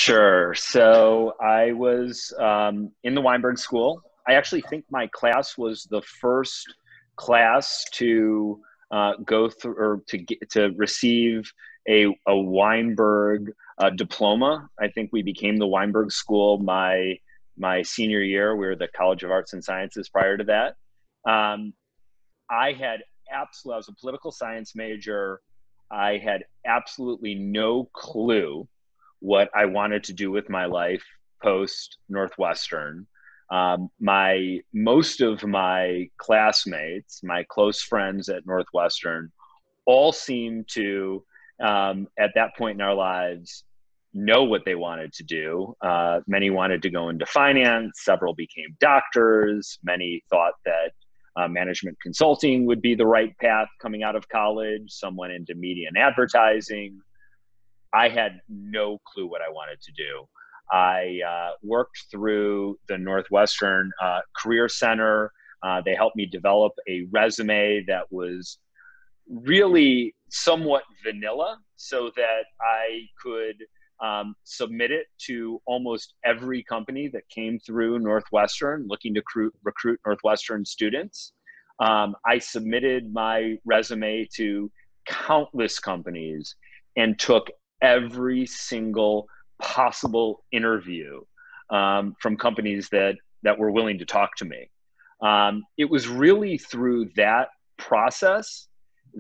Sure. So I was in the Weinberg School. I actually think my class was the first class to go through or to receive a Weinberg diploma. I think we became the Weinberg School my senior year. We were the College of Arts and Sciences prior to that. Um, I had absolutely, I was a political science major. I had absolutely no clue what I wanted to do with my life post Northwestern. Most of my classmates, my close friends at Northwestern, all seemed to, at that point in our lives, know what they wanted to do. Many wanted to go into finance, several became doctors, many thought that management consulting would be the right path coming out of college. Some went into media and advertising. I had no clue what I wanted to do. I worked through the Northwestern Career Center. They helped me develop a resume that was really somewhat vanilla so that I could submit it to almost every company that came through Northwestern looking to recruit Northwestern students. I submitted my resume to countless companies and took every single possible interview from companies that were willing to talk to me. It was really through that process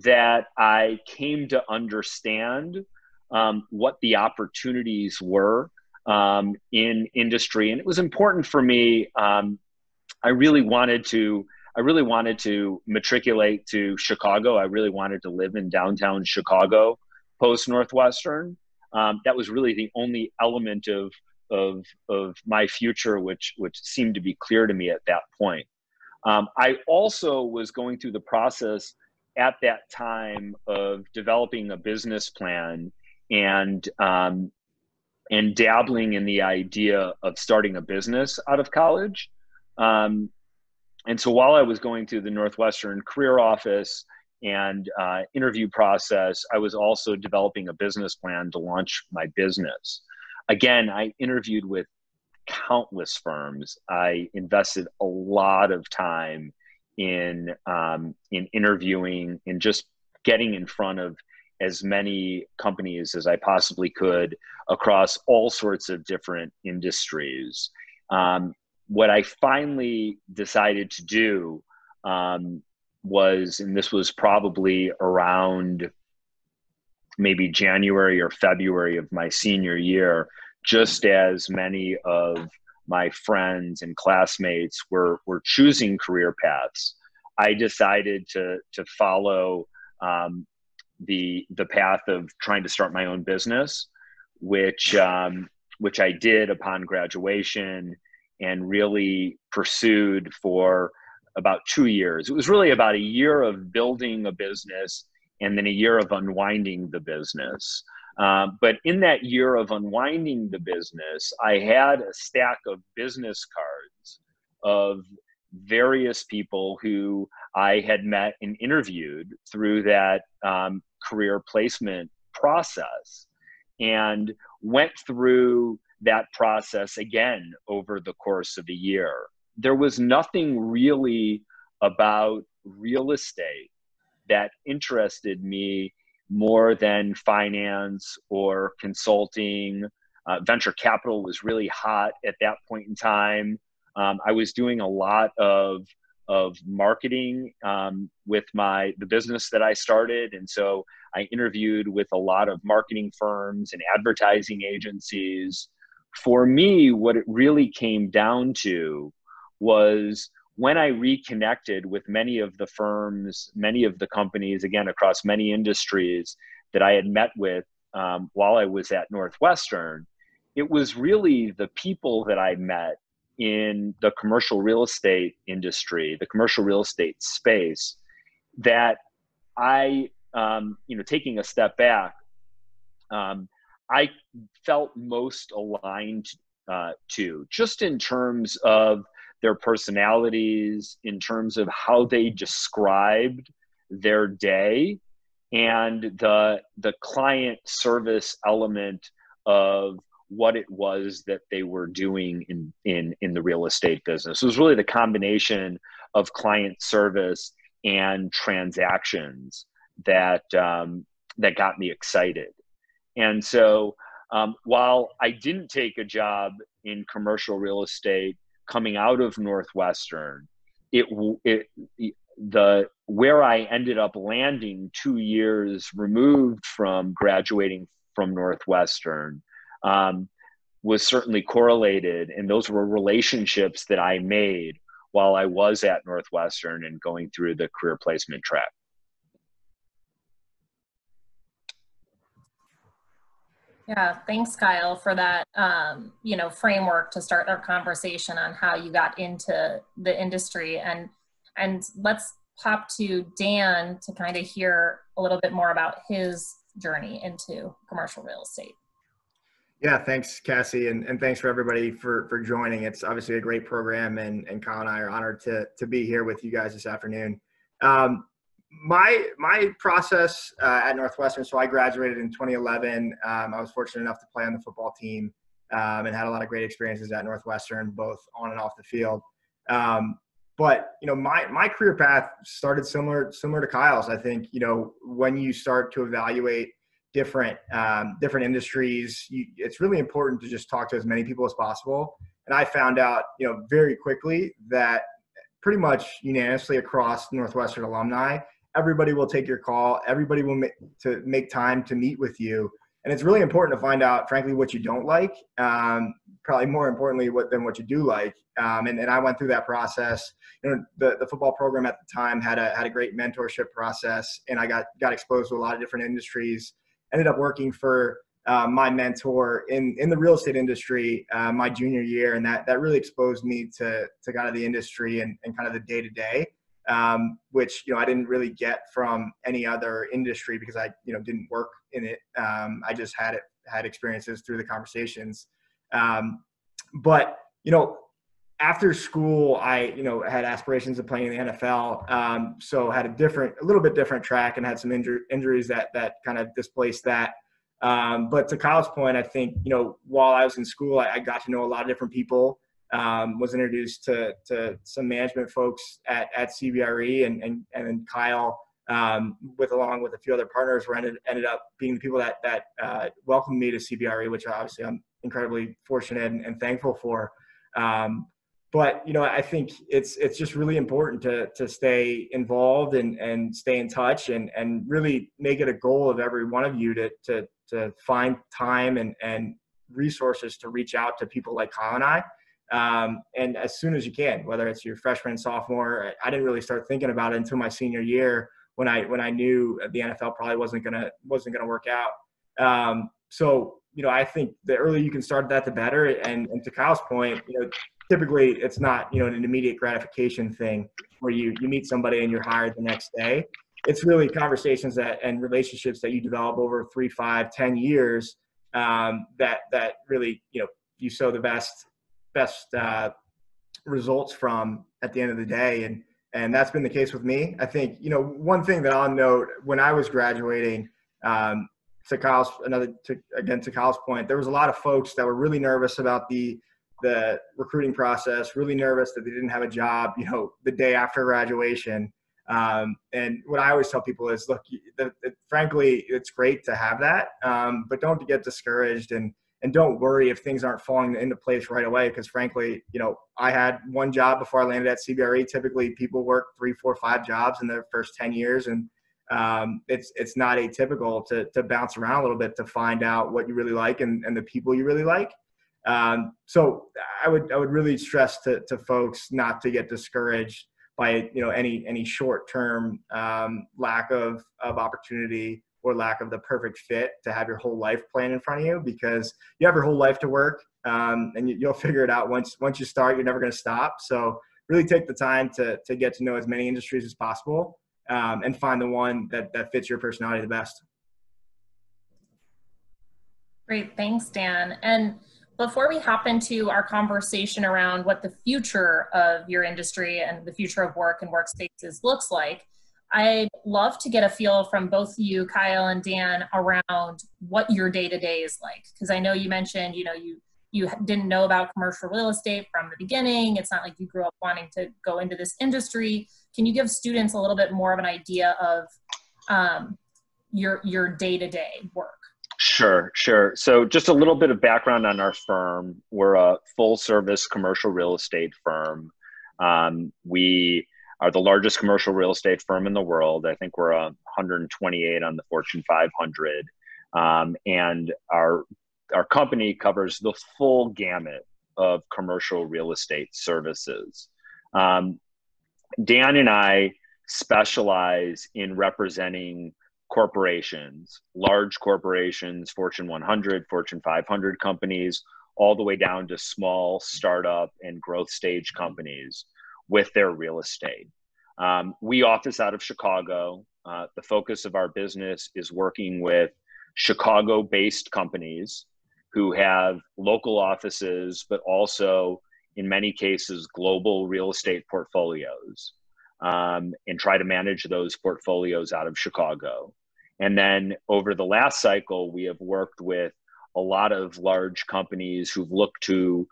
that I came to understand what the opportunities were in industry, and it was important for me. I really wanted to. I really wanted to matriculate to Chicago. I really wanted to live in downtown Chicago post Northwestern. That was really the only element of my future which seemed to be clear to me at that point. I also was going through the process at that time of developing a business plan and dabbling in the idea of starting a business out of college. And so while I was going through the Northwestern career office and interview process, I was also developing a business plan to launch my business. Again, I interviewed with countless firms. I invested a lot of time in interviewing and just getting in front of as many companies as I possibly could across all sorts of different industries. What I finally decided to do was, and this was probably around maybe January or February of my senior year, just as many of my friends and classmates were choosing career paths, I decided to follow the path of trying to start my own business, which I did upon graduation and really pursued for about 2 years. It was really about a year of building a business and then a year of unwinding the business. But in that year of unwinding the business, I had a stack of business cards of various people who I had met and interviewed through that career placement process, and went through that process again over the course of a year. There was nothing really about real estate that interested me more than finance or consulting. Venture capital was really hot at that point in time. I was doing a lot of marketing with the business that I started. And so I interviewed with a lot of marketing firms and advertising agencies. For me, what it really came down to was when I reconnected with many of the firms, many of the companies, again, across many industries that I had met with while I was at Northwestern, it was really the people that I met in the commercial real estate industry, the commercial real estate space, that I, taking a step back, I felt most aligned to, just in terms of their personalities, in terms of how they described their day, and the client service element of what it was that they were doing in the real estate business. It was really the combination of client service and transactions that that got me excited. And so while I didn't take a job in commercial real estate coming out of Northwestern, where I ended up landing 2 years removed from graduating from Northwestern was certainly correlated. And those were relationships that I made while I was at Northwestern and going through the career placement track. Yeah, thanks, Kyle, for that, framework to start our conversation on how you got into the industry. And let's pop to Dan to kind of hear a little bit more about his journey into commercial real estate. Yeah, thanks, Cassie, and thanks for everybody for joining. It's obviously a great program, and Kyle and I are honored to be here with you guys this afternoon. My process at Northwestern, so I graduated in 2011. I was fortunate enough to play on the football team and had a lot of great experiences at Northwestern, both on and off the field. But my career path started similar to Kyle's. I think when you start to evaluate different industries, it's really important to just talk to as many people as possible. And I found out very quickly that pretty much unanimously across Northwestern alumni, everybody will take your call. Everybody will make time to meet with you. And it's really important to find out, frankly, what you don't like, probably more importantly than what you do like. And I went through that process. The football program at the time had a great mentorship process, and I got exposed to a lot of different industries. Ended up working for my mentor in the real estate industry my junior year, and that really exposed me to kind of the industry and kind of the day-to-day. Which I didn't really get from any other industry because I didn't work in it. I just had experiences through the conversations. But after school, I had aspirations of playing in the NFL. So had a little bit different track and had some injuries that kind of displaced that. But to Kyle's point, I think while I was in school, I got to know a lot of different people. Was introduced to some management folks at CBRE, and then Kyle, along with a few other partners, ended up being the people that welcomed me to CBRE, which obviously I'm incredibly fortunate and thankful for. But I think it's just really important to stay involved and stay in touch and really make it a goal of every one of you to find time and resources to reach out to people like Kyle and I. And as soon as you can, whether it's your freshman, sophomore. I didn't really start thinking about it until my senior year when I knew the NFL probably wasn't gonna work out. So I think the earlier you can start that, the better. And to Kyle's point, typically it's not an immediate gratification thing where you meet somebody and you're hired the next day. It's really conversations and relationships that you develop over 3, 5, 10 years that really you sow the best results from at the end of the day. And that's been the case with me. I think, one thing that I'll note when I was graduating, to Kyle's point, there was a lot of folks that were really nervous about the recruiting process, really nervous that they didn't have a job, the day after graduation. And what I always tell people is, look, frankly, it's great to have that, but don't get discouraged and don't worry if things aren't falling into place right away. Because frankly, I had one job before I landed at CBRE. Typically people work 3, 4, 5 jobs in their first 10 years. And it's not atypical to bounce around a little bit to find out what you really like and the people you really like. So I would really stress to folks not to get discouraged by, any short-term lack of opportunity or lack of the perfect fit to have your whole life plan in front of you, because you have your whole life to work, and you'll figure it out. Once you start, you're never going to stop. So really take the time to get to know as many industries as possible, and find the one that fits your personality the best. Great. Thanks, Dan. And before we hop into our conversation around what the future of your industry and the future of work and workspaces looks like, I'd love to get a feel from both you, Kyle and Dan, around what your day-to-day is like. Because I know you mentioned, you didn't know about commercial real estate from the beginning. It's not like you grew up wanting to go into this industry. Can you give students a little bit more of an idea of your day-to-day work? Sure. So just a little bit of background on our firm. We're a full-service commercial real estate firm. We are the largest commercial real estate firm in the world. I think we're 128 on the Fortune 500. And our company covers the full gamut of commercial real estate services. Dan and I specialize in representing corporations, large corporations, Fortune 100, Fortune 500 companies, all the way down to small startup and growth stage companies with their real estate. We office out of Chicago. The focus of our business is working with Chicago-based companies who have local offices, but also in many cases, global real estate portfolios, and try to manage those portfolios out of Chicago. And then over the last cycle, we have worked with a lot of large companies who've looked to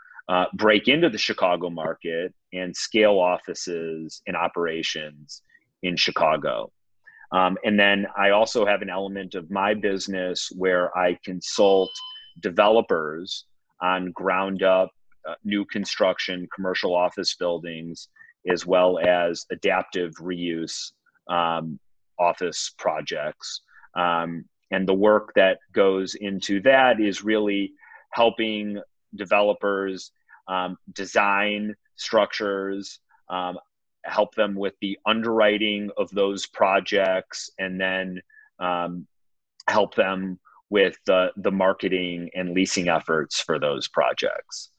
break into the Chicago market and scale offices and operations in Chicago. And then I also have an element of my business where I consult developers on ground up new construction, commercial office buildings, as well as adaptive reuse office projects. And the work that goes into that is really helping developers design structures, help them with the underwriting of those projects, and then help them with the marketing and leasing efforts for those projects.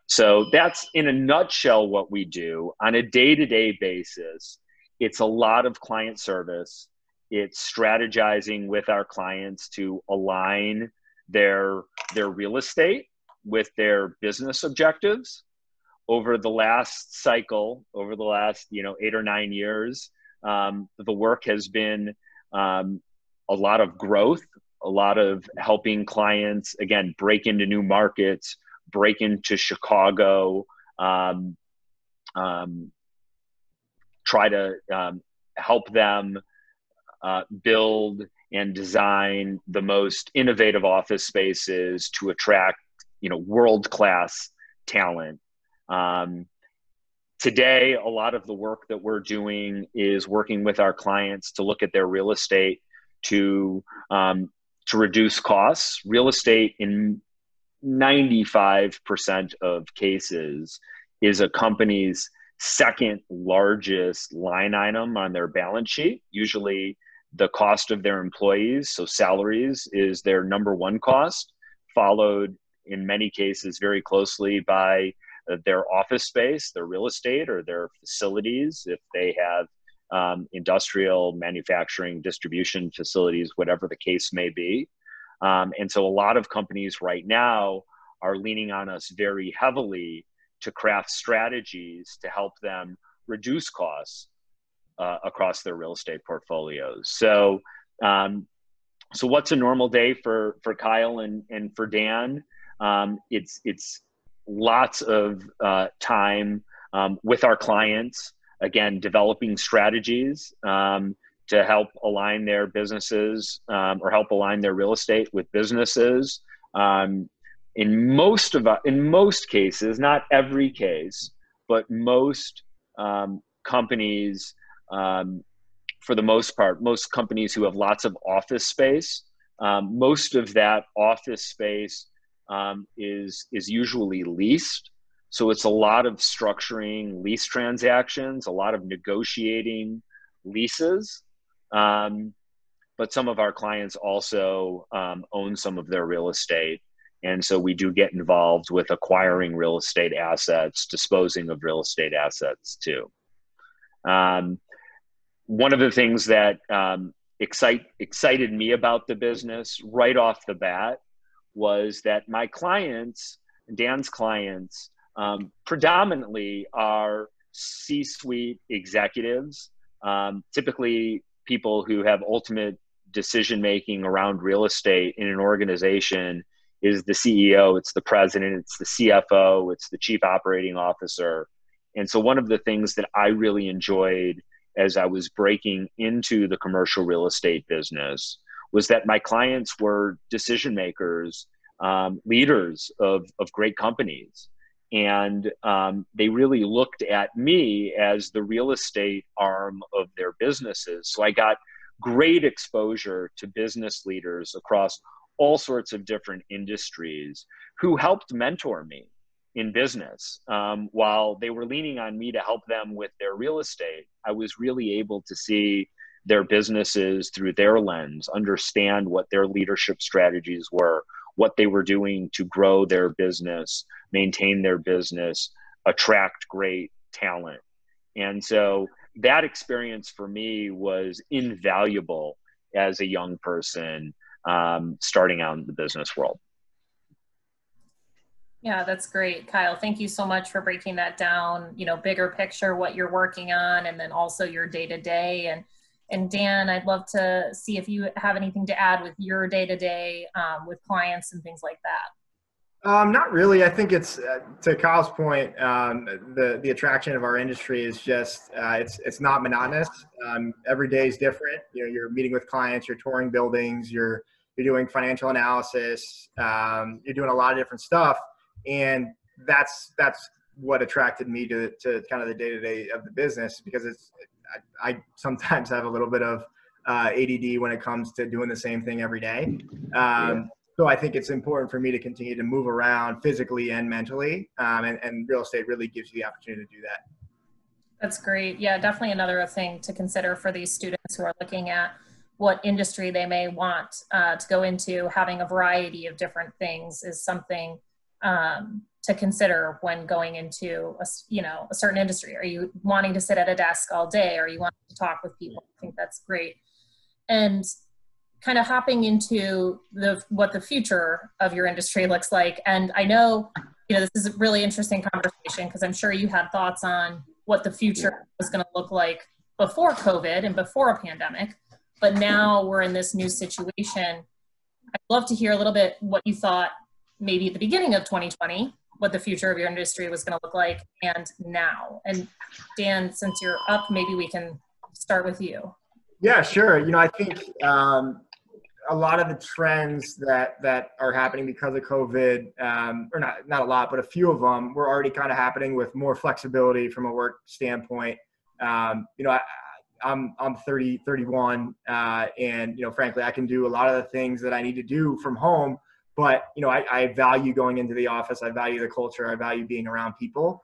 So that's in a nutshell what we do. On a day-to-day basis, it's a lot of client service. It's strategizing with our clients to align their real estate with their business objectives. Over the last cycle, over the last 8 or 9 years, the work has been a lot of growth, a lot of helping clients, again, break into new markets, break into Chicago, try to help them build and design the most innovative office spaces to attract, world-class talent. Today, a lot of the work that we're doing is working with our clients to look at their real estate to reduce costs. Real estate in 95% of cases is a company's second largest line item on their balance sheet. Usually the cost of their employees, so salaries, is their number one cost, followed in many cases very closely by their office space, their real estate, or their facilities, if they have industrial, manufacturing, distribution facilities, whatever the case may be. And so a lot of companies right now are leaning on us very heavily to craft strategies to help them reduce costs across their real estate portfolios. So what's a normal day for Kyle and for Dan? It's lots of time with our clients, again, developing strategies to help align their businesses or help align their real estate with businesses. In most cases, not every case, but most companies, for the most part, most companies who have lots of office space, most of that office space is usually leased. So it's a lot of structuring lease transactions, a lot of negotiating leases. But some of our clients also own some of their real estate. And so we do get involved with acquiring real estate assets, disposing of real estate assets too. One of the things that excited me about the business right off the bat was that my clients, Dan's clients, predominantly are C-suite executives Typically people who have ultimate decision-making around real estate in an organization is the CEO, it's the president, it's the CFO, it's the chief operating officer. And so one of the things that I really enjoyed as I was breaking into the commercial real estate business was that my clients were decision makers, leaders of great companies. And they really looked at me as the real estate arm of their businesses. So I got great exposure to business leaders across all sorts of different industries who helped mentor me in business. While they were leaning on me to help them with their real estate, I was really able to see their businesses through their lens, understand what their leadership strategies were, what they were doing to grow their business, maintain their business, attract great talent. And so that experience for me was invaluable as a young person starting out in the business world. Yeah, that's great, Kyle. Thank you so much for breaking that down, bigger picture, what you're working on, and then also your day-to-day. And Dan, I'd love to see if you have anything to add with your day-to-day with clients and things like that. Not really. I think it's to Kyle's point. The attraction of our industry is just it's not monotonous. Every day is different. You're meeting with clients, you're touring buildings, you're doing financial analysis, you're doing a lot of different stuff, and that's what attracted me to kind of the day-to-day of the business, because I sometimes have a little bit of ADD when it comes to doing the same thing every day. So I think it's important for me to continue to move around physically and mentally, and real estate really gives you the opportunity to do that. That's great. Yeah, definitely another thing to consider for these students who are looking at what industry they may want to go into. Having a variety of different things is something to consider when going into a certain industry. Are you wanting to sit at a desk all day? Or are you wanting to talk with people? I think that's great. And kind of hopping into what the future of your industry looks like. And I know, this is a really interesting conversation, because I'm sure you had thoughts on what the future was going to look like before COVID and before a pandemic. But now we're in this new situation. I'd love to hear a little bit what you thought maybe at the beginning of 2020, what the future of your industry was going to look like, and now. And Dan, since you're up, maybe we can start with you. Yeah, sure. I think a lot of the trends that are happening because of COVID, or not a lot, but a few of them were already kind of happening with more flexibility from a work standpoint. I'm 31, and frankly, I can do a lot of the things that I need to do from home. But I value going into the office. I value the culture. I value being around people.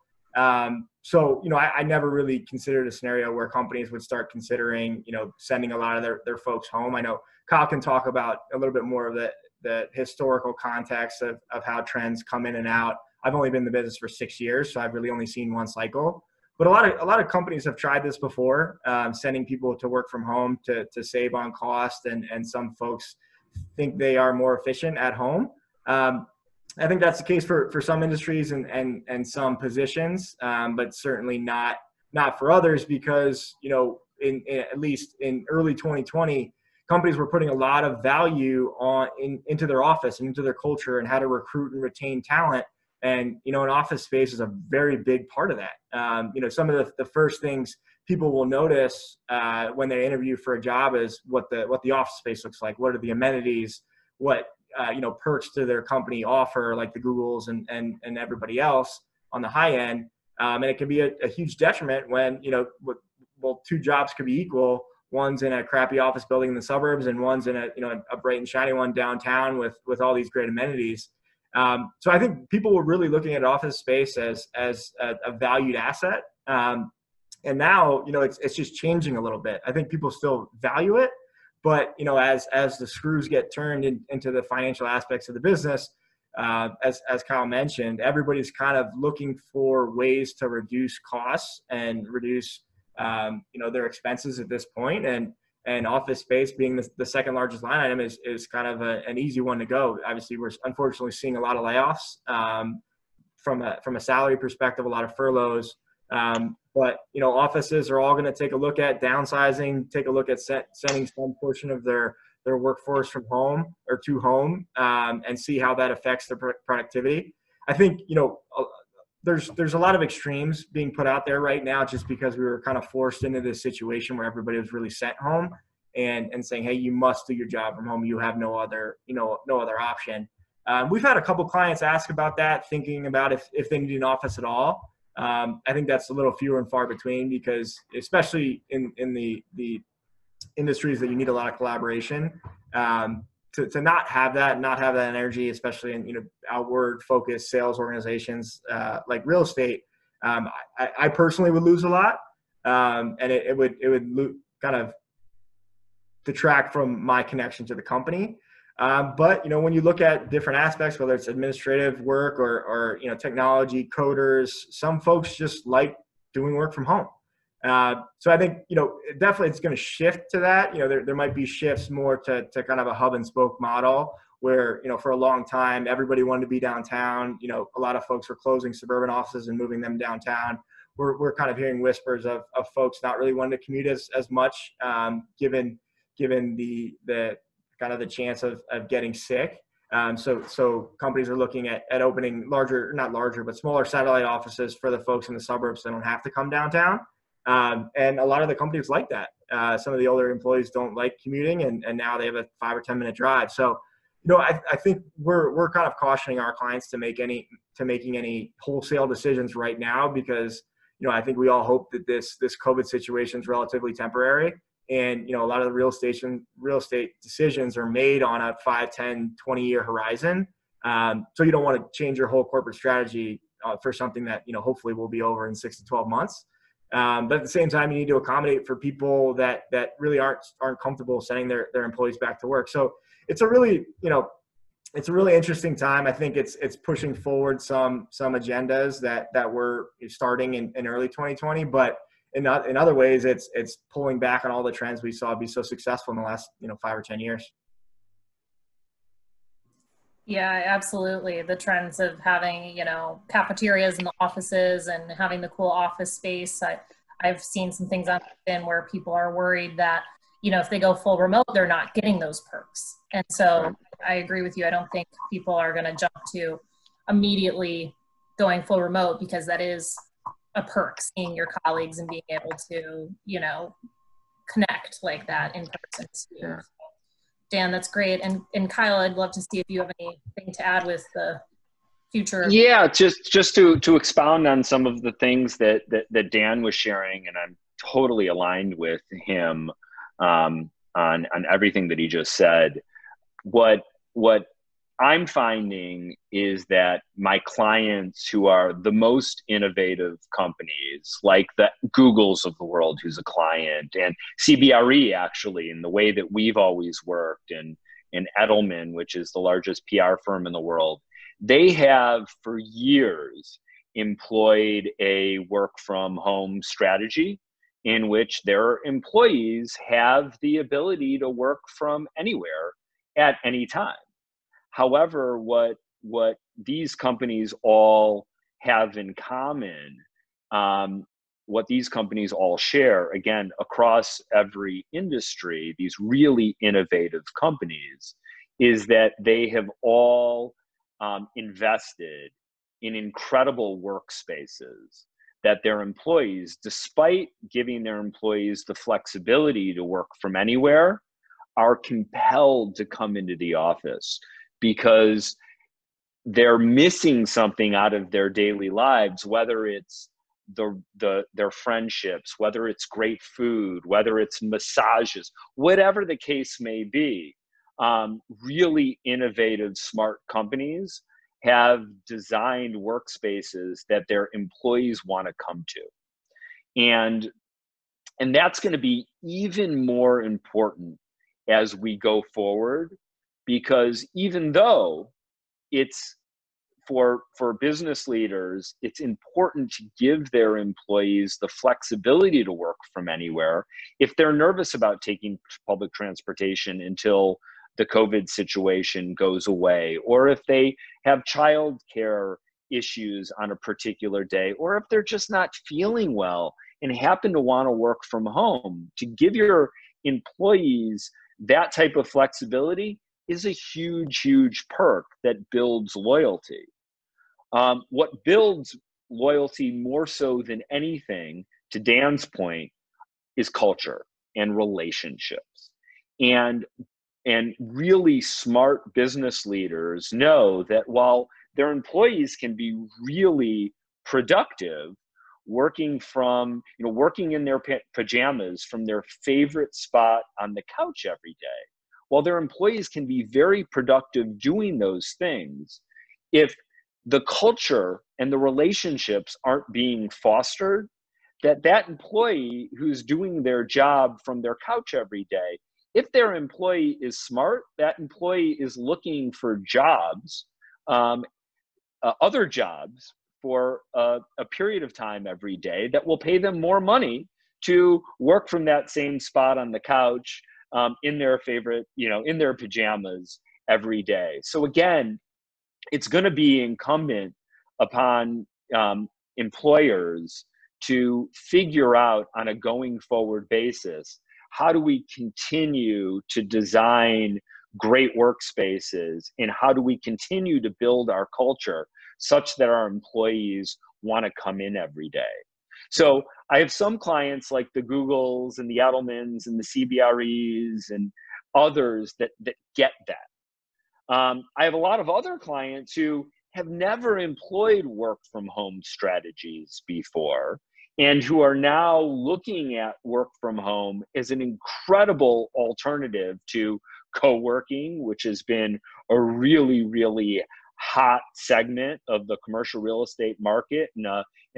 So I never really considered a scenario where companies would start considering sending a lot of their folks home. I know Kyle can talk about a little bit more of the historical context of how trends come in and out. I've only been in the business for 6 years, so I've really only seen one cycle. But a lot of companies have tried this before, sending people to work from home to save on cost, and some folks think they are more efficient at home. I think that's the case for some industries and some positions, but certainly not for others, because at least in early 2020, companies were putting a lot of value into their office and into their culture and how to recruit and retain talent. And, an office space is a very big part of that. Some of the first things people will notice when they interview for a job is what the office space looks like. What are the amenities? What, perks do their company offer, like the Googles and everybody else on the high end. And it can be a huge detriment when, two jobs could be equal. One's in a crappy office building in the suburbs, and one's in a bright and shiny one downtown with all these great amenities. So I think people were really looking at office space as a valued asset. And now, it's just changing a little bit. I think people still value it, but, as the screws get turned into the financial aspects of the business, as Kyle mentioned, everybody's kind of looking for ways to reduce costs and reduce, their expenses at this point. And office space being the second largest line item is kind of an easy one to go. Obviously, we're unfortunately seeing a lot of layoffs from a salary perspective, a lot of furloughs. But, offices are all going to take a look at downsizing, take a look at sending some portion of their workforce from home or to home, and see how that affects their productivity. I think, there's a lot of extremes being put out there right now just because we were kind of forced into this situation where everybody was really sent home and saying, hey, you must do your job from home. You have no other option. We've had a couple clients ask about that, thinking about if they need an office at all. I think that's a little fewer and far between because especially in the industries that you need a lot of collaboration, to not have that energy, especially in outward focused sales organizations like real estate, I personally would lose a lot, and it would kind of detract from my connection to the company. But when you look at different aspects, whether it's administrative work or technology coders, some folks just like doing work from home. So I think, definitely it's going to shift to that. There might be shifts more to kind of a hub and spoke model where, for a long time, everybody wanted to be downtown. A lot of folks were closing suburban offices and moving them downtown. We're kind of hearing whispers of folks not really wanting to commute as much, given the kind of the chance of getting sick. So companies are looking at opening not larger, but smaller satellite offices for the folks in the suburbs that don't have to come downtown. And a lot of the companies like that. Some of the older employees don't like commuting, and now they have a 5 or 10 minute drive. So, I think we're kind of cautioning our clients to making any wholesale decisions right now because, I think we all hope that this COVID situation is relatively temporary. And, a lot of the real estate decisions are made on a 5, 10, 20-year horizon. So you don't want to change your whole corporate strategy for something that, hopefully will be over in 6 to 12 months. But at the same time, you need to accommodate for people that really aren't comfortable sending their employees back to work. So it's a really interesting time. I think it's pushing forward some agendas that were starting in early 2020, but in other ways, it's pulling back on all the trends we saw be so successful in the last 5 or 10 years. Yeah, absolutely. The trends of having, cafeterias in the offices and having the cool office space. I've seen some things on LinkedIn where people are worried that, if they go full remote, they're not getting those perks. And so I agree with you. I don't think people are going to jump to immediately going full remote because that is a perk, seeing your colleagues and being able to, connect like that in person too. Yeah. Dan, that's great. And Kyle, I'd love to see if you have anything to add with the future. Yeah, just to expound on some of the things that Dan was sharing, and I'm totally aligned with him on everything that he just said. What I'm finding is that my clients who are the most innovative companies, like the Googles of the world, who's a client, and CBRE, actually, in the way that we've always worked, and Edelman, which is the largest PR firm in the world, they have for years employed a work from home strategy in which their employees have the ability to work from anywhere at any time. However, what these companies all have in common, what these companies all share, again, across every industry, these really innovative companies, is that they have all invested in incredible workspaces that their employees, despite giving their employees the flexibility to work from anywhere, are compelled to come into the office because they're missing something out of their daily lives, whether it's their friendships, whether it's great food, whether it's massages, whatever the case may be. Really innovative, smart companies have designed workspaces that their employees want to come to. And that's going to be even more important as we go forward, because even though it's for business leaders, it's important to give their employees the flexibility to work from anywhere. If they're nervous about taking public transportation until the COVID situation goes away, or if they have childcare issues on a particular day, or if they're just not feeling well and happen to want to work from home, to give your employees that type of flexibility is a huge, huge perk that builds loyalty. What builds loyalty more so than anything, to Dan's point, is culture and relationships. And really smart business leaders know that while their employees can be really productive working in their pajamas from their favorite spot on the couch every day, while their employees can be very productive doing those things, if the culture and the relationships aren't being fostered, that employee who's doing their job from their couch every day, if their employee is smart, that employee is looking for jobs, other jobs for a period of time every day that will pay them more money to work from that same spot on the couch, in their favorite, in their pajamas every day. So again, it's going to be incumbent upon employers to figure out on a going forward basis, how do we continue to design great workspaces, and how do we continue to build our culture such that our employees want to come in every day? So I have some clients like the Googles and the Edelmans and the CBREs and others that get that. I have a lot of other clients who have never employed work from home strategies before, and who are now looking at work from home as an incredible alternative to co-working, which has been a really, really hot segment of the commercial real estate market, and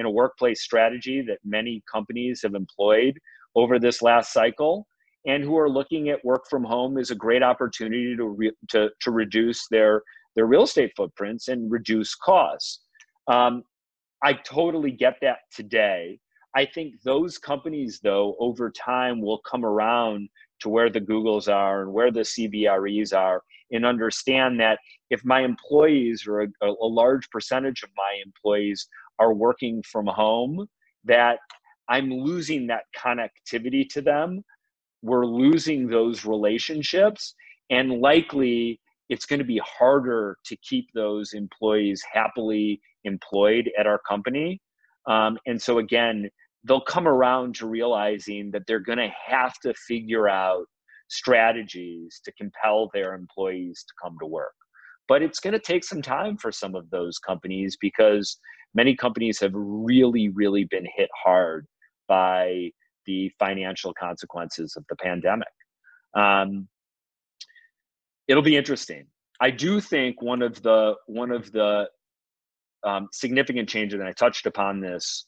a workplace strategy that many companies have employed over this last cycle, and who are looking at work from home as a great opportunity to reduce their real estate footprints and reduce costs. I totally get that today. I think those companies, though, over time will come around to where the Googles are and where the CBREs are, and understand that if my employees, or a large percentage of my employees, are working from home, that I'm losing that connectivity to them. We're losing those relationships, and likely it's going to be harder to keep those employees happily employed at our company. And so again, they'll come around to realizing that they're going to have to figure out strategies to compel their employees to come to work. But it's going to take some time for some of those companies, because many companies have really, really been hit hard by the financial consequences of the pandemic. It'll be interesting. I do think one of the significant changes, and I touched upon this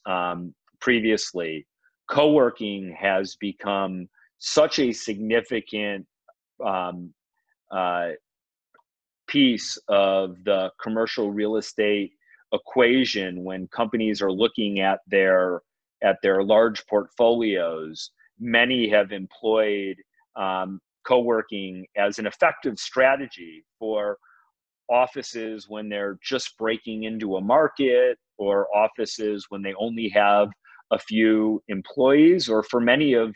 previously, co-working has become such a significant piece of the commercial real estate equation when companies are looking at their large portfolios. Many have employed co-working as an effective strategy for offices when they're just breaking into a market, or offices when they only have a few employees, or for many of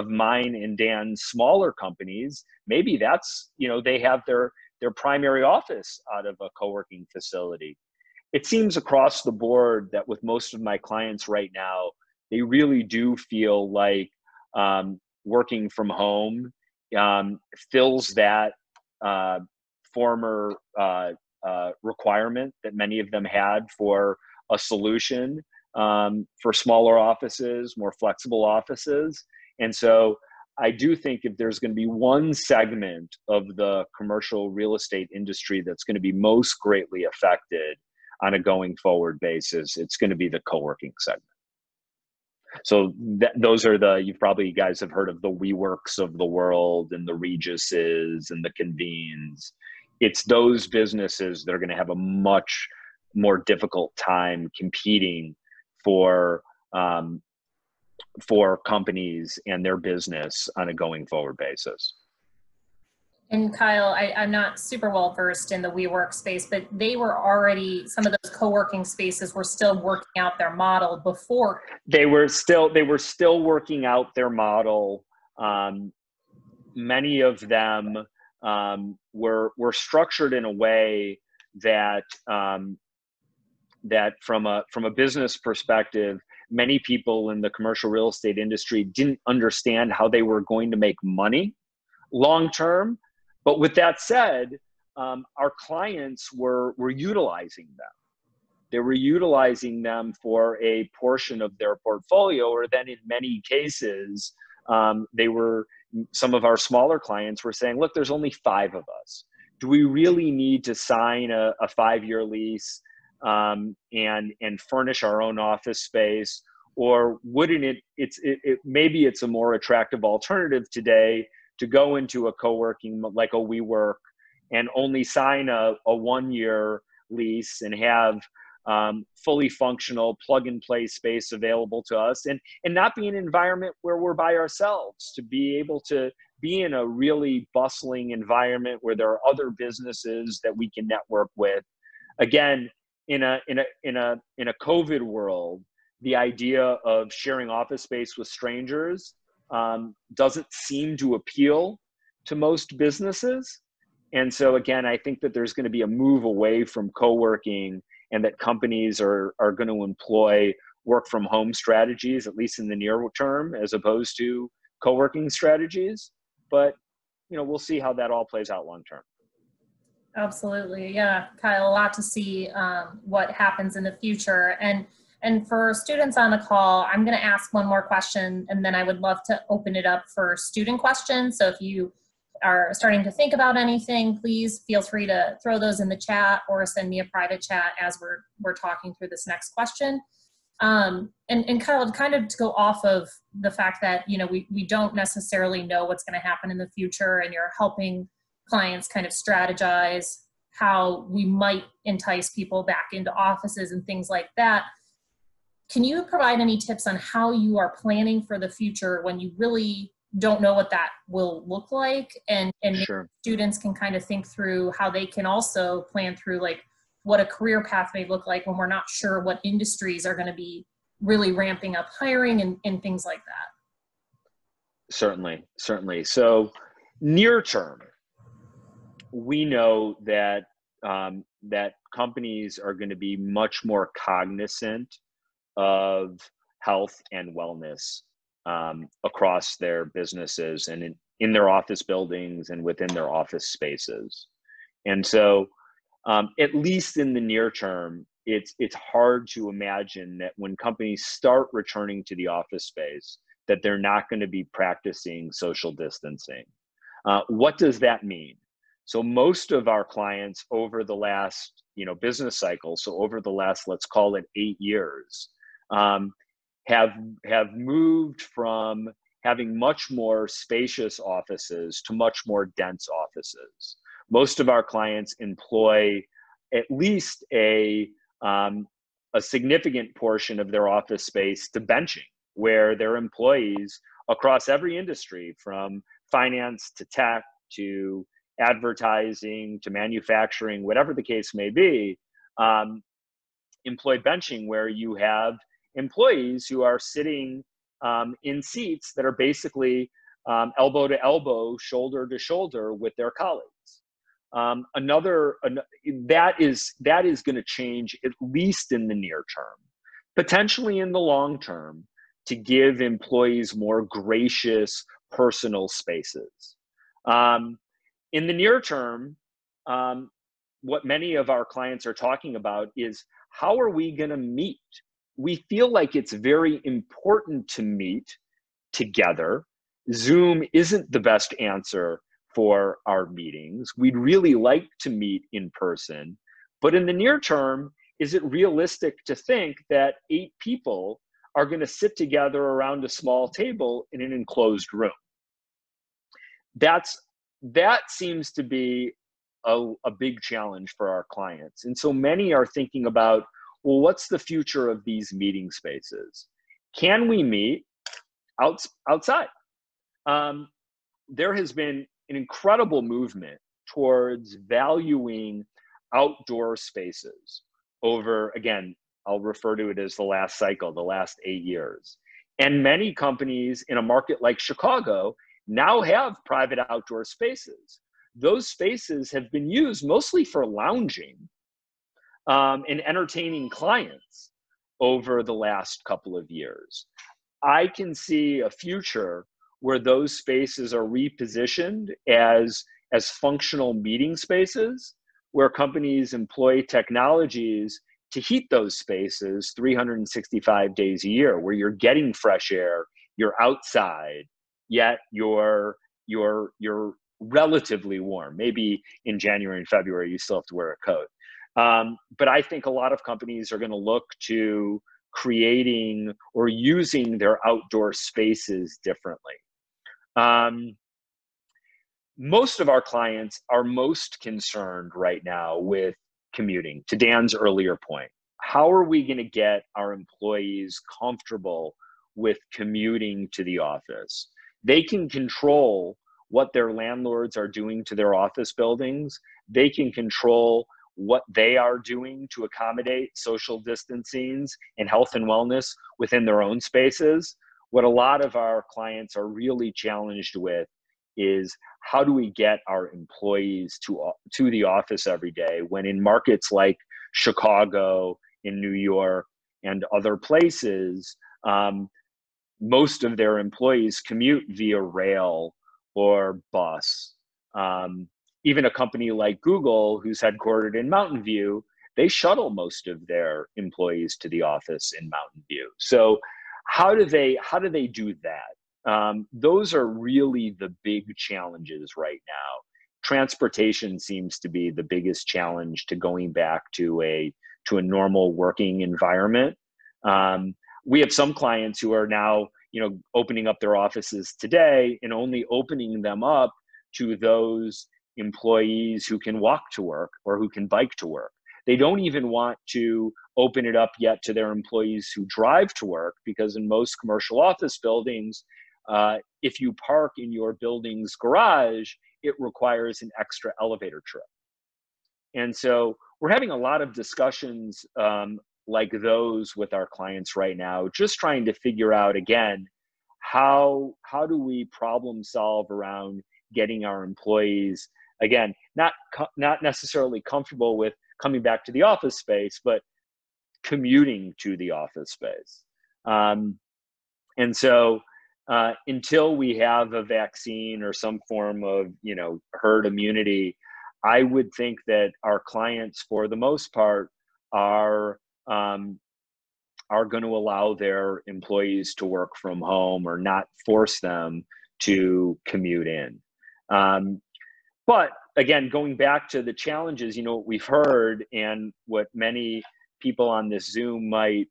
mine and Dan's smaller companies, maybe that's, they have their primary office out of a co-working facility. It seems across the board that with most of my clients right now, they really do feel like working from home fills that former requirement that many of them had for a solution for smaller offices, more flexible offices. And so I do think if there's going to be one segment of the commercial real estate industry that's going to be most greatly affected on a going forward basis, it's going to be the co-working segment. So those are you guys have heard of the WeWorks of the world, and the Reguses and the Convenes. It's those businesses that are going to have a much more difficult time competing for companies and their business on a going forward basis. And Kyle, I'm not super well versed in the WeWork space, but they were already, some of those co-working spaces were still working out their model before. They were still working out their model. Many of them were structured in a way that that from a business perspective, many people in the commercial real estate industry didn't understand how they were going to make money long term. But with that said, our clients were utilizing them. They were utilizing them for a portion of their portfolio, or then in many cases, some of our smaller clients were saying, look, there's only 5 of us. Do we really need to sign a 5-year lease and furnish our own office space? Or wouldn't maybe it's a more attractive alternative today to go into a co-working like a WeWork and only sign a 1-year lease and have fully functional plug and play space available to us, and not be an environment where we're by ourselves, to be able to be in a really bustling environment where there are other businesses that we can network with. Again, in a COVID world, the idea of sharing office space with strangers doesn't seem to appeal to most businesses. And so again, I think that there's going to be a move away from co-working, and that companies are going to employ work from home strategies, at least in the near term, as opposed to co-working strategies. But, we'll see how that all plays out long term. Absolutely. Yeah, Kyle, a lot to see what happens in the future. And for students on the call, I'm going to ask one more question, and then I would love to open it up for student questions. So if you are starting to think about anything, please feel free to throw those in the chat or send me a private chat as we're talking through this next question. And Kyle, kind of to go off of the fact that, we don't necessarily know what's going to happen in the future, and you're helping clients kind of strategize how we might entice people back into offices and things like that. Can you provide any tips on how you are planning for the future when you really don't know what that will look like, and Sure. Students can kind of think through how they can also plan through like what a career path may look like when we're not sure what industries are going to be really ramping up hiring and things like that? Certainly. So near term, we know that that companies are going to be much more cognizant of health and wellness across their businesses and in their office buildings and within their office spaces. And so at least in the near term, it's hard to imagine that when companies start returning to the office space, that they're not going to be practicing social distancing. What does that mean? So most of our clients over the last, business cycle, so over the last, let's call it 8 years, have moved from having much more spacious offices to much more dense offices. Most of our clients employ at least a significant portion of their office space to benching, where their employees across every industry, from finance to tech to advertising to manufacturing, whatever the case may be, employ benching, where you have employees who are sitting in seats that are basically elbow to elbow, shoulder to shoulder with their colleagues. That is going to change, at least in the near term, potentially in the long term, to give employees more gracious personal spaces. In the near term, what many of our clients are talking about is, how are we going to meet? We feel like it's very important to meet together. Zoom isn't the best answer for our meetings. We'd really like to meet in person. But in the near term, is it realistic to think that 8 people are going to sit together around a small table in an enclosed room? That seems to be a big challenge for our clients. And so many are thinking about, well, what's the future of these meeting spaces? Can we meet outside? There has been an incredible movement towards valuing outdoor spaces over, again, I'll refer to it as the last cycle, the last 8 years. And many companies in a market like Chicago now have private outdoor spaces. Those spaces have been used mostly for lounging and entertaining clients over the last couple of years. I can see a future where those spaces are repositioned as functional meeting spaces, where companies employ technologies to heat those spaces 365 days a year, where you're getting fresh air, you're outside, yet you're relatively warm. Maybe in January and February, you still have to wear a coat. But I think a lot of companies are going to look to creating or using their outdoor spaces differently. Most of our clients are most concerned right now with commuting. To Dan's earlier point, how are we going to get our employees comfortable with commuting to the office? They can control what their landlords are doing to their office buildings. They can control what they are doing to accommodate social distancing and health and wellness within their own spaces. What a lot of our clients are really challenged with is, how do we get our employees to the office every day, when in markets like Chicago, in New York, and other places, most of their employees commute via rail or bus. Even a company like Google, who's headquartered in Mountain View, they shuttle most of their employees to the office in Mountain View. So how do they do that? Those are really the big challenges right now. Transportation seems to be the biggest challenge to going back to a normal working environment. We have some clients who are now, opening up their offices today and only opening them up to those employees who can walk to work or who can bike to work. They don't even want to open it up yet to their employees who drive to work, because in most commercial office buildings, if you park in your building's garage, it requires an extra elevator trip. And so we're having a lot of discussions like those with our clients right now, just trying to figure out, again, how do we problem solve around getting our employees, again, not necessarily comfortable with coming back to the office space, but commuting to the office space. And so until we have a vaccine or some form of, herd immunity, I would think that our clients, for the most part, are going to allow their employees to work from home or not force them to commute in. But again, going back to the challenges, what we've heard and what many people on this Zoom might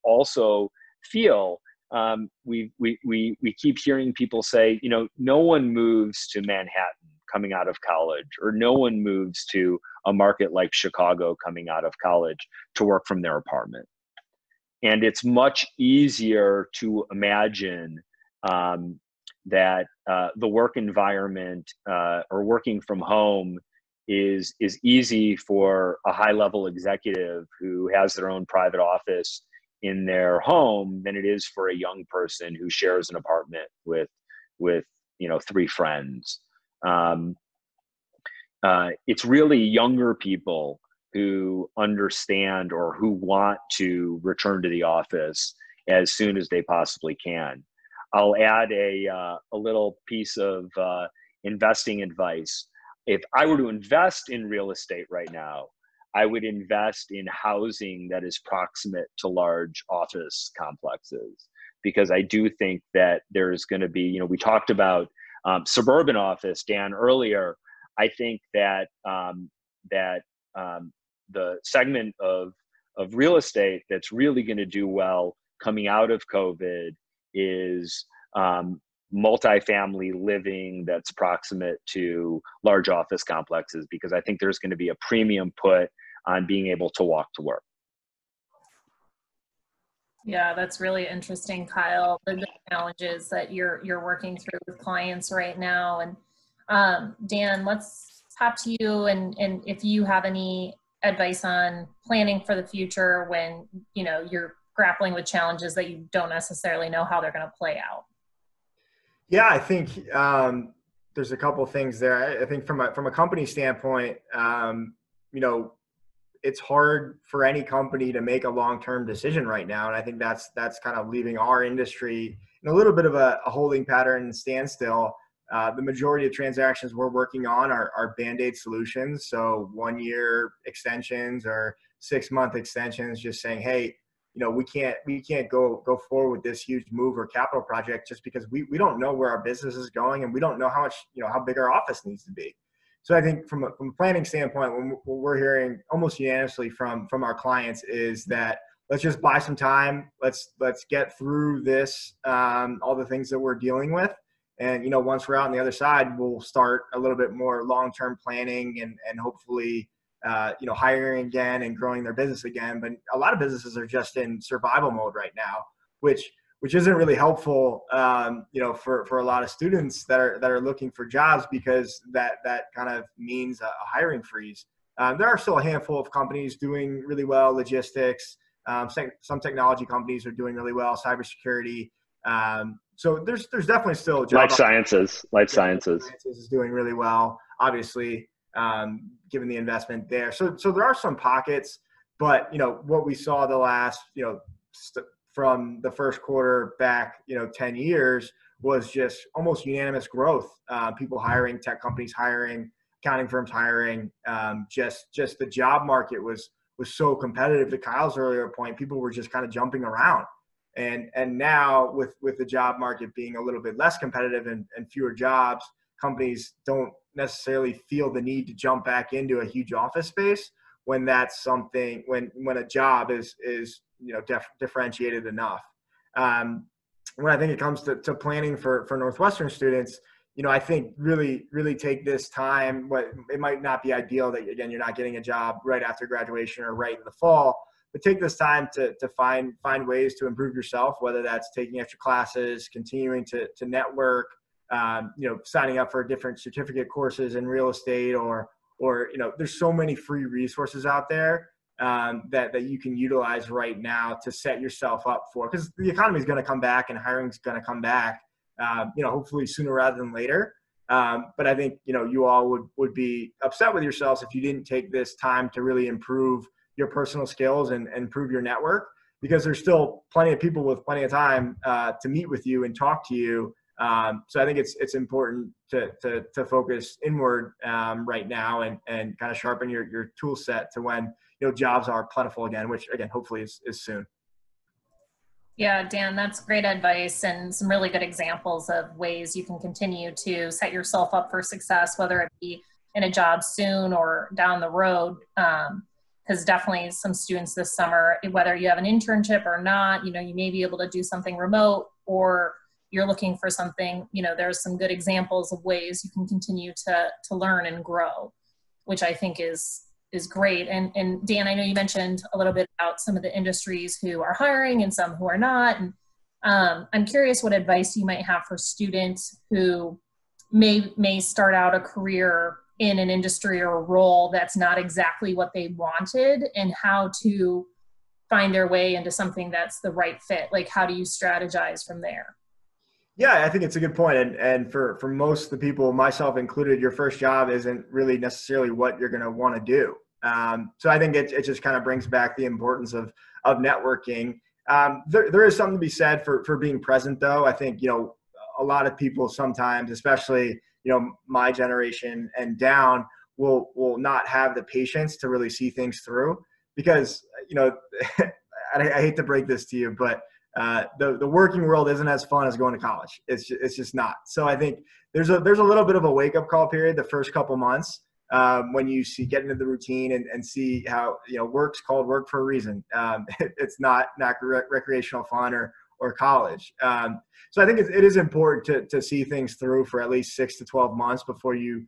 also feel. We keep hearing people say, no one moves to Manhattan coming out of college, or no one moves to a market like Chicago coming out of college to work from their apartment. And it's much easier to imagine that the work environment or working from home is easy for a high-level executive who has their own private office in their home than it is for a young person who shares an apartment with 3 friends. It's really younger people who understand or who want to return to the office as soon as they possibly can. I'll add a little piece of investing advice. If I were to invest in real estate right now, I would invest in housing that is proximate to large office complexes, because I do think that there's going to be, we talked about suburban office, Dan, earlier. I think that the segment of real estate that's really going to do well coming out of COVID is multifamily living that's proximate to large office complexes, because I think there's going to be a premium put on being able to walk to work. Yeah, that's really interesting, Kyle. The challenges that you're working through with clients right now. And Dan, let's talk to you and if you have any advice on planning for the future when you're grappling with challenges that you don't necessarily know how they're going to play out. Yeah, I think there's a couple of things there. I think from a company standpoint, you know, it's hard for any company to make a long-term decision right now. And I think that's kind of leaving our industry in a little bit of a holding pattern and standstill. The majority of transactions we're working on are Band-Aid solutions. So 1-year extensions or 6-month extensions, just saying, hey, we can't go forward with this huge move or capital project just because we don't know where our business is going and we don't know how much, how big our office needs to be. So I think from a planning standpoint, what we're hearing almost unanimously from our clients is that let's just buy some time. Let's get through this, all the things that we're dealing with. And, once we're out on the other side, we'll start a little bit more long-term planning and hopefully, hiring again and growing their business again. But a lot of businesses are just in survival mode right now, which isn't really helpful, for a lot of students that are looking for jobs, because that kind of means a hiring freeze. There are still a handful of companies doing really well, logistics. Some technology companies are doing really well, cybersecurity. So there's definitely still life sciences is doing really well, obviously, given the investment there. So there are some pockets, but what we saw the last from the first quarter back 10 years was just almost unanimous growth. People hiring, tech companies hiring, accounting firms hiring. Just the job market was so competitive. To Kyle's earlier point, people were just kind of jumping around. And now with the job market being a little bit less competitive and fewer jobs, companies don't necessarily feel the need to jump back into a huge office space when that's something, when a job is differentiated enough. When I think it comes to planning for Northwestern students, I think really take this time. It might not be ideal that, again, you're not getting a job right after graduation or right in the fall, but take this time to find ways to improve yourself, whether that's taking extra classes, continuing to network, signing up for different certificate courses in real estate, or there's so many free resources out there that you can utilize right now to set yourself up for, because the economy is going to come back and hiring is going to come back, hopefully sooner rather than later. But I think, you all would be upset with yourselves if you didn't take this time to really improve your personal skills and improve your network, because there's still plenty of people with plenty of time to meet with you and talk to you. So I think it's important to focus inward right now and kind of sharpen your tool set to when jobs are plentiful again, which again hopefully is soon. Yeah, Dan, that's great advice and some really good examples of ways you can continue to set yourself up for success, whether it be in a job soon or down the road. Because definitely some students this summer, whether you have an internship or not, you may be able to do something remote, or you're looking for something, there's some good examples of ways you can continue to learn and grow, which I think is great. And Dan, I know you mentioned a little bit about some of the industries who are hiring and some who are not. And I'm curious what advice you might have for students who may start out a career in an industry or a role that's not exactly what they wanted, and how to find their way into something that's the right fit. Like, how do you strategize from there? Yeah, I think it's a good point. And for most of the people, myself included, your first job isn't really necessarily what you're going to want to do. So I think it just kind of brings back the importance of networking. There is something to be said for being present, though. I think, a lot of people sometimes, especially, my generation and down, will not have the patience to really see things through, because, I hate to break this to you, but the working world isn't as fun as going to college. It's just not. So I think there's a little bit of a wake up call period the first couple months, when you get into the routine and see how, work's called work for a reason. It's not recreational fun or college. So I think it is important to see things through for at least 6 to 12 months before you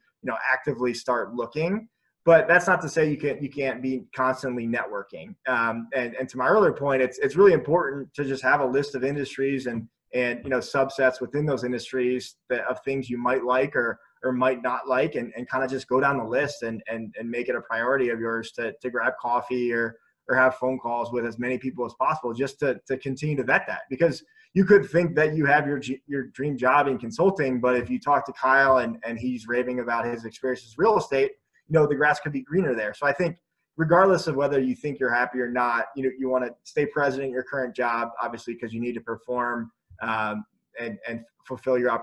actively start looking. But that's not to say you can't be constantly networking. And to my earlier point, it's really important to just have a list of industries and subsets within those industries of things you might like or might not like, and kind of just go down the list and make it a priority of yours to grab coffee or have phone calls with as many people as possible, just to continue to vet that. Because you could think that you have your dream job in consulting, but if you talk to Kyle and he's raving about his experiences in real estate, the grass could be greener there. So I think regardless of whether you think you're happy or not, you want to stay present in your current job, obviously, because you need to perform and fulfill your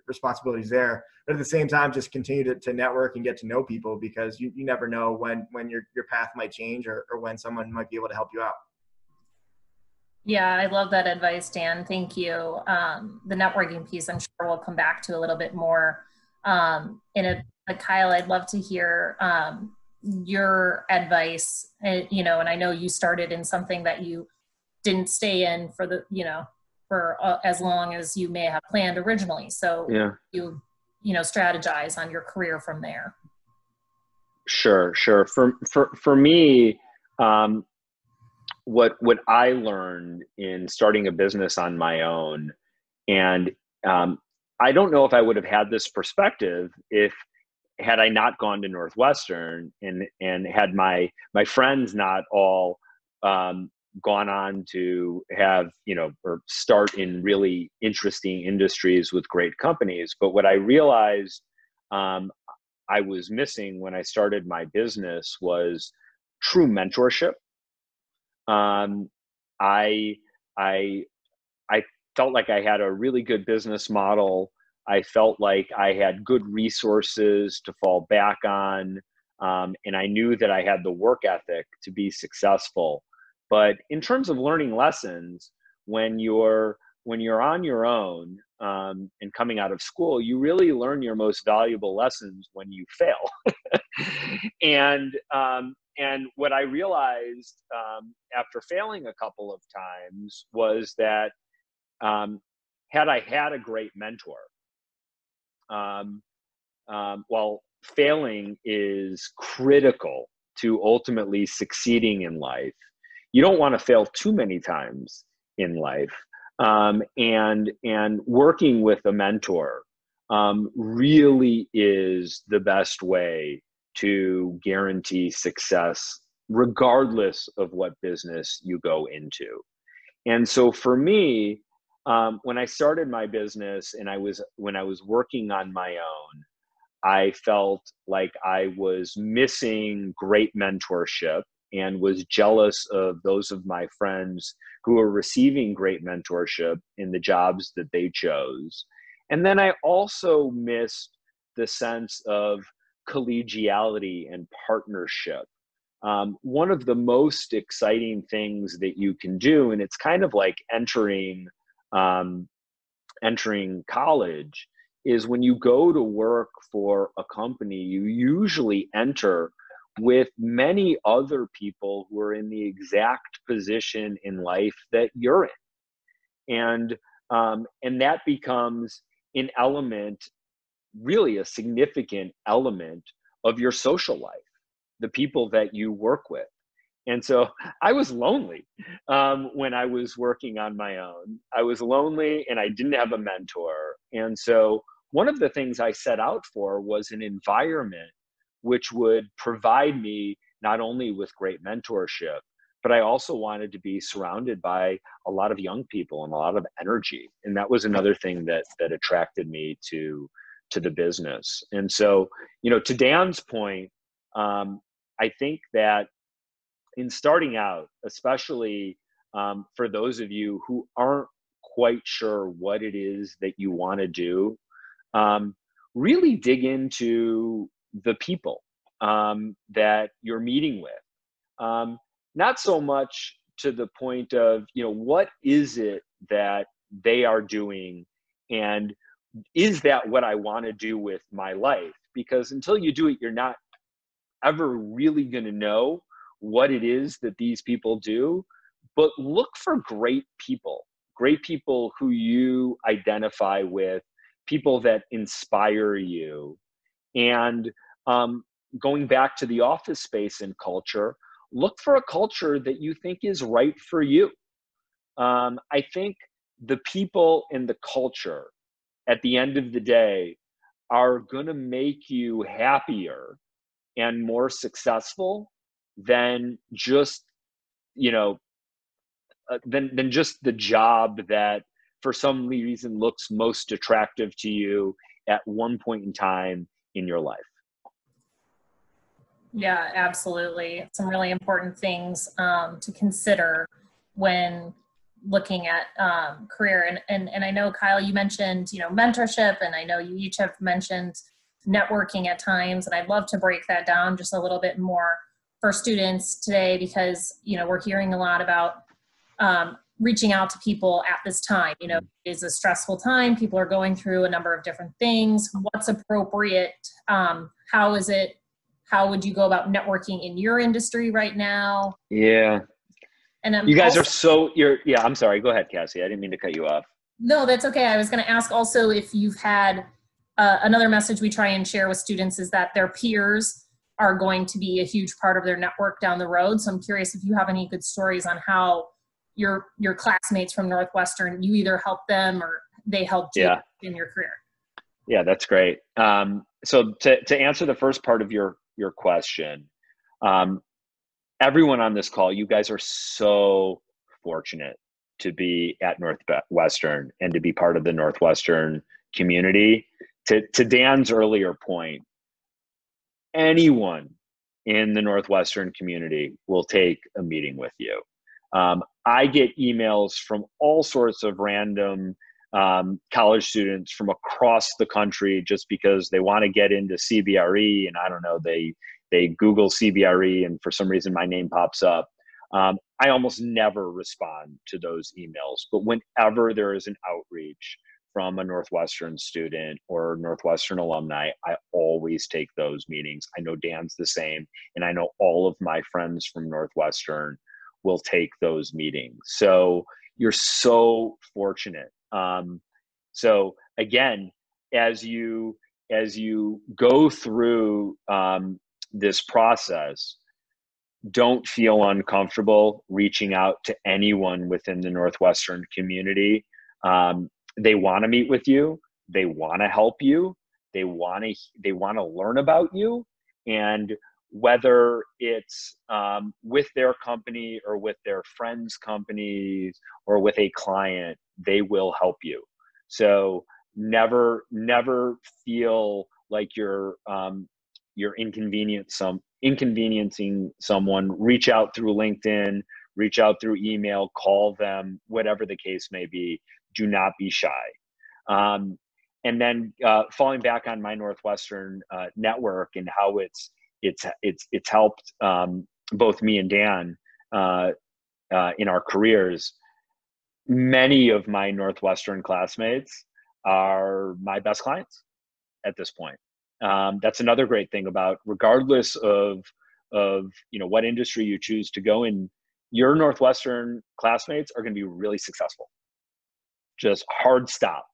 responsibilities there. But at the same time, just continue to network and get to know people, because you never know when your path might change or when someone might be able to help you out. Yeah, I love that advice, Dan. Thank you. The networking piece, I'm sure we'll come back to a little bit more. Kyle, I'd love to hear your advice. And I know you started in something that you didn't stay in for as long as you may have planned originally. So yeah, you strategize on your career from there. Sure. For me, what I learned in starting a business on my own, and I don't know if I would have had this perspective had I not gone to Northwestern and had my friends not all gone on to have, or start in really interesting industries with great companies. But what I realized I was missing when I started my business was true mentorship. I felt like I had a really good business model. I felt like I had good resources to fall back on. And I knew that I had the work ethic to be successful. But in terms of learning lessons, when you're on your own and coming out of school, you really learn your most valuable lessons when you fail. And what I realized after failing a couple of times was that had I had a great mentor, while failing is critical to ultimately succeeding in life, you don't want to fail too many times in life. And working with a mentor really is the best way to guarantee success, regardless of what business you go into. And so for me, when I started my business and when I was working on my own, I felt like I was missing great mentorship and was jealous of those of my friends who were receiving great mentorship in the jobs that they chose. And then I also missed the sense of collegiality and partnership. One of the most exciting things that you can do, and it's kind of like entering college, is when you go to work for a company, you usually enter with many other people who are in the exact position in life that you're in. And that becomes an element, really a significant element of your social life, the people that you work with. And so I was lonely when I was working on my own. I was lonely and I didn't have a mentor. And so one of the things I set out for was an environment which would provide me not only with great mentorship, but I also wanted to be surrounded by a lot of young people and a lot of energy. And that was another thing that attracted me to the business. And so, to Dan's point, I think that in starting out, especially for those of you who aren't quite sure what it is that you want to do, really dig into the people that you're meeting with. Not so much to the point of, what is it that they are doing, and is that what I want to do with my life? Because until you do it, you're not ever really going to know what it is that these people do. But look for great people who you identify with, people that inspire you, and going back to the office space and culture, look for a culture that you think is right for you. I think the people in the culture at the end of the day are going to make you happier and more successful than just, you know, than just the job that for some reason looks most attractive to you at one point in time in your life. Yeah, absolutely. Some really important things to consider when looking at career. And I know, Kyle, you mentioned, you know, mentorship, and I know you each have mentioned networking at times, and I'd love to break that down just a little bit more for students today, because, you know, we're hearing a lot about reaching out to people at this time. You know, it is a stressful time. People are going through a number of different things. What's appropriate? How would you go about networking in your industry right now? Yeah. And you guys yeah, I'm sorry. Go ahead, Cassie. I didn't mean to cut you off. No, that's okay. I was going to ask also if you've had another message we try and share with students is that their peers are going to be a huge part of their network down the road. So I'm curious if you have any good stories on how your classmates from Northwestern, you either helped them or they helped you in your career. Yeah, that's great. So to answer the first part of your question, everyone on this call, you guys are so fortunate to be at Northwestern and to be part of the Northwestern community. To Dan's earlier point, anyone in the Northwestern community will take a meeting with you. I get emails from all sorts of random college students from across the country just because they want to get into CBRE, and I don't know, they Google CBRE and for some reason my name pops up. I almost never respond to those emails, but whenever there is an outreach from a Northwestern student or Northwestern alumni, I always take those meetings. I know Dan's the same, and I know all of my friends from Northwestern will take those meetings. So you're so fortunate. So again, as you go through this process, don't feel uncomfortable reaching out to anyone within the Northwestern community. They want to meet with you. They want to help you. They want to learn about you. And whether it's with their company or with their friends' companies or with a client, they will help you. So never feel like you're inconveniencing someone. Reach out through LinkedIn, reach out through email, call them, whatever the case may be. Do not be shy. And then falling back on my Northwestern network and how it's helped both me and Dan in our careers. Many of my Northwestern classmates are my best clients at this point. That's another great thing about, regardless of what industry you choose to go in, your Northwestern classmates are going to be really successful. Just hard stop.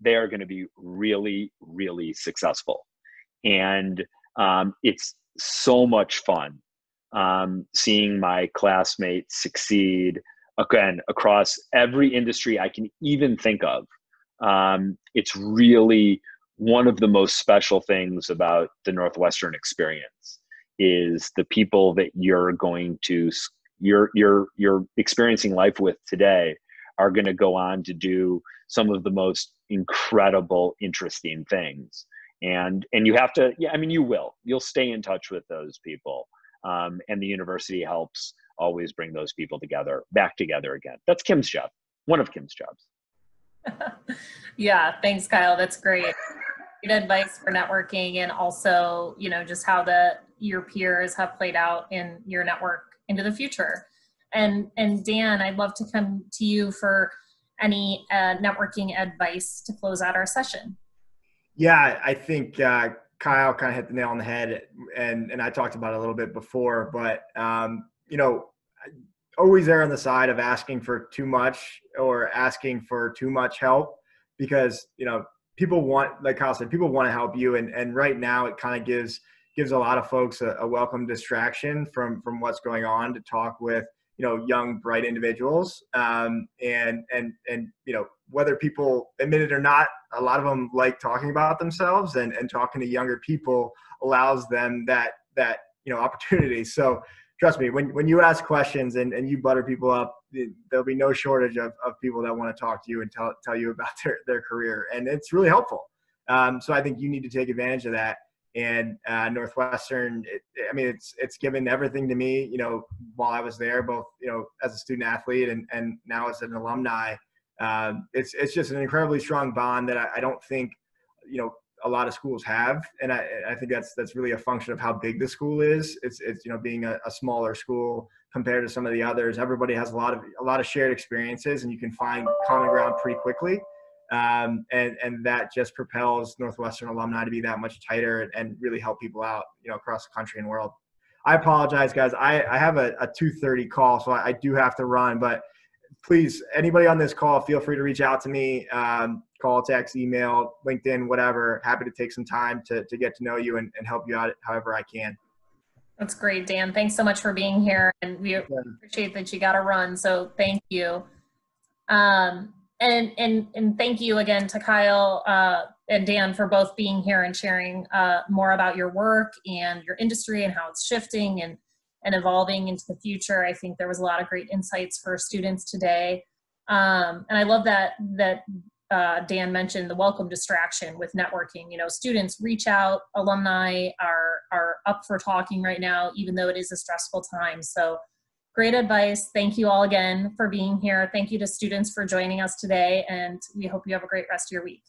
They are going to be really, really successful. And it's so much fun seeing my classmates succeed, again, across every industry I can even think of. It's really one of the most special things about the Northwestern experience is the people that you're experiencing life with today are going to go on to do some of the most incredible, interesting things. And you have to, you'll stay in touch with those people. And the university helps always bring those people back together again. That's Kim's job, one of Kim's jobs. Yeah, thanks, Kyle. That's great. Good advice for networking, and also, just how your peers have played out in your network into the future. And Dan, I'd love to come to you for any networking advice to close out our session. Yeah, I think Kyle kind of hit the nail on the head, and I talked about it a little bit before, but always err on the side of asking for too much or asking for too much help, because people want, like Kyle said, people want to help you, and right now it kind of gives gives a lot of folks a welcome distraction from what's going on to talk with, young, bright individuals. And whether people admit it or not, a lot of them like talking about themselves, and talking to younger people allows them that opportunity. So trust me, when you ask questions and you butter people up, there'll be no shortage of people that want to talk to you and tell you about their career. And it's really helpful. So I think you need to take advantage of that. And Northwestern, it's given everything to me, while I was there, both, as a student athlete and now as an alumni. It's just an incredibly strong bond that I don't think, a lot of schools have. And I think that's really a function of how big the school is. It's being a smaller school compared to some of the others. Everybody has a lot of shared experiences, and you can find common ground pretty quickly. And that just propels Northwestern alumni to be that much tighter and really help people out, across the country and world. I apologize, guys. I have a 2:30 call, so I do have to run, but please, anybody on this call, feel free to reach out to me, call, text, email, LinkedIn, whatever. Happy to take some time to get to know you and help you out however I can. That's great, Dan. Thanks so much for being here. And we appreciate that you got to run. So thank you. And thank you again to Kyle and Dan for both being here and sharing more about your work and your industry and how it's shifting and evolving into the future. I think there was a lot of great insights for students today. And I love that Dan mentioned the welcome distraction with networking. Students reach out, alumni are up for talking right now, even though it is a stressful time. So great advice. Thank you all again for being here. Thank you to students for joining us today, and we hope you have a great rest of your week.